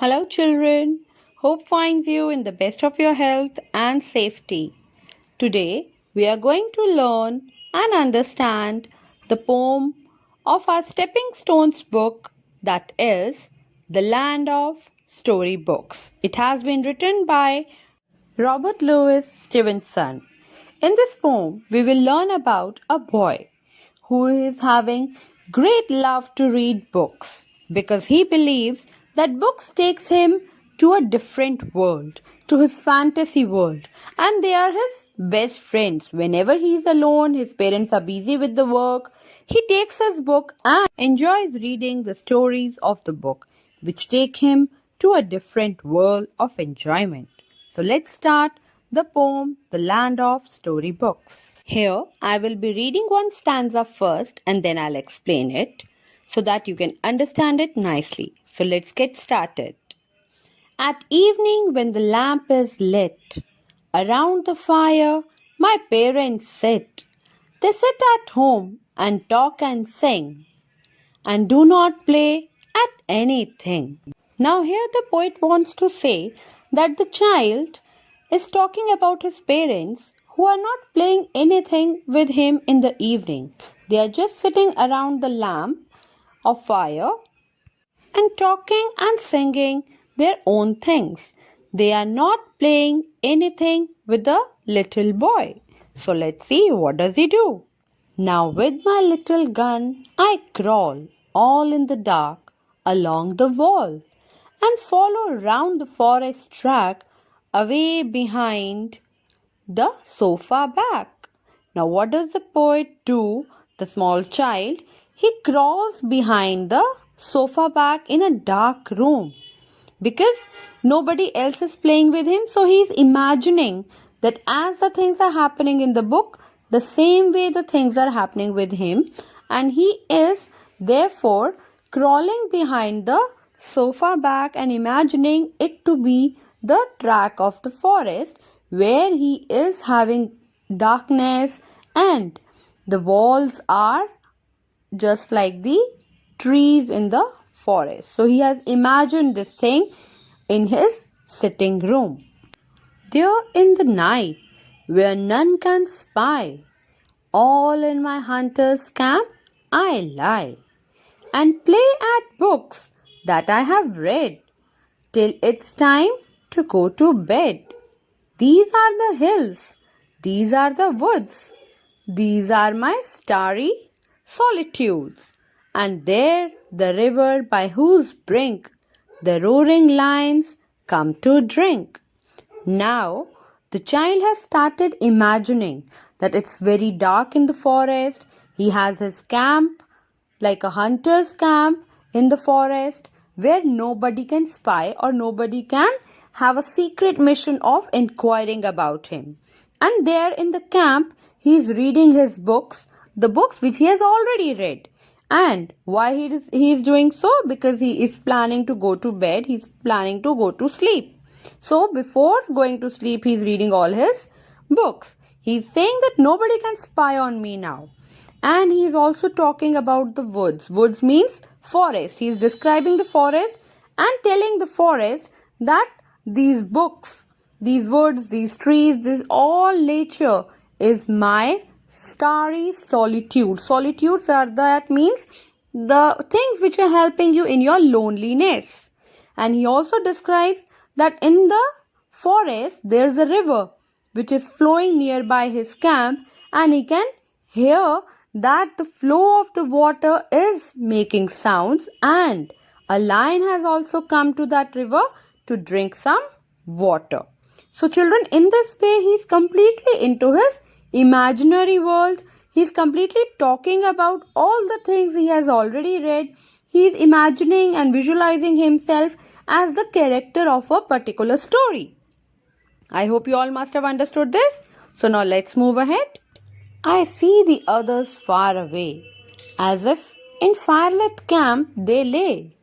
Hello, children. Hope finds you in the best of your health and safety. Today, we are going to learn and understand the poem of our Stepping Stones book, that is The Land of Storybooks. It has been written by Robert Louis Stevenson. In this poem, we will learn about a boy who is having great love to read books because he believes that books takes him to a different world, to his fantasy world, and they are his best friends. Whenever he is alone, his parents are busy with the work, he takes his book and enjoys reading the stories of the book, which take him to a different world of enjoyment. So let's start the poem The Land of Storybooks. Here I will be reading one stanza first and then I'll explain it so that you can understand it nicely. So let's get started. At evening when the lamp is lit, around the fire my parents sit. They sit at home and talk and sing and do not play at anything. Now, here the poet wants to say that the child is talking about his parents who are not playing anything with him in the evening. They are just sitting around the lamp of fire and talking and singing their own things. They are not playing anything with the little boy. So let's see, what does he do? Now with my little gun I crawl all in the dark along the wall and follow round the forest track away behind the sofa back. Now what does the poet do? The small child, he crawls behind the sofa back in a dark room because nobody else is playing with him, so he is imagining that as the things are happening in the book, the same way the things are happening with him, and he is therefore crawling behind the sofa back and imagining it to be the track of the forest where he is having darkness and the walls are just like the trees in the forest. So he has imagined this thing in his sitting room. There in the night where none can spy, all in my hunter's camp I lie and play at books that I have read till it's time to go to bed. These are the hills, these are the woods, these are my starry solitudes, and there the river by whose brink the roaring lions come to drink. Now the child has started imagining that it's very dark in the forest. He has his camp, like a hunter's camp in the forest, where nobody can spy or nobody can have a secret mission of inquiring about him. And there in the camp, he is reading his books, the books which he has already read. And why he is doing so? Because he is planning to go to bed, he is planning to go to sleep. So before going to sleep, he is reading all his books. He is saying that nobody can spy on me now. And he is also talking about the woods. Woods means forest. He is describing the forest and telling the forest that these books, these woods, these trees, this all nature is my starry solitude. Solitudes are that means the things which are helping you in your loneliness. And he also describes that in the forest there is a river which is flowing nearby his camp, and he can hear that the flow of the water is making sounds, and a lion has also come to that river to drink some water. So children, in this way he is completely into his imaginary world. He is completely talking about all the things he has already read. He is imagining and visualizing himself as the character of a particular story. I hope you all must have understood this. So now let's move ahead. I see the others far away, as if in firelit camp they lay,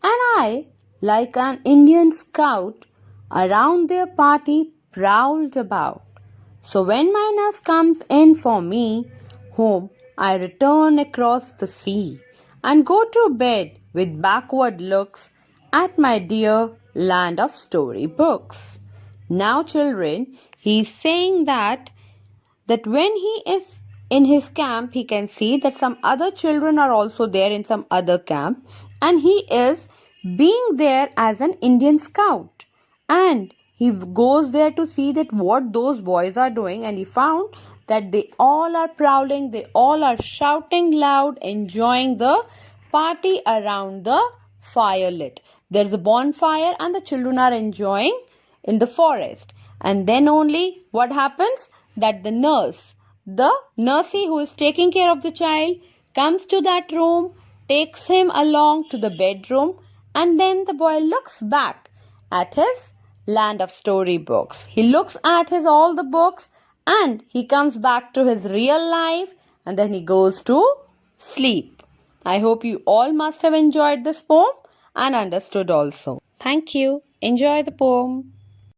and I, like an Indian scout, around their party prowled about. So when my nurse comes in for me, home I return across the sea, and go to bed with backward looks at my dear land of storybooks. Now, children, he is saying that when he is in his camp, he can see that some other children are also there in some other camp, and he is being there as an Indian scout. And he goes there to see that what those boys are doing, and he found that they all are prowling, they all are shouting loud, enjoying the party around the fire lit. There's a bonfire and the children are enjoying in the forest. And then only what happens? That the nursey who is taking care of the child, comes to that room, takes him along to the bedroom, and then the boy looks back at his land of storybooks. He looks at his all the books, and he comes back to his real life, and then he goes to sleep. I hope you all must have enjoyed this poem and understood also. Thank you. Enjoy the poem.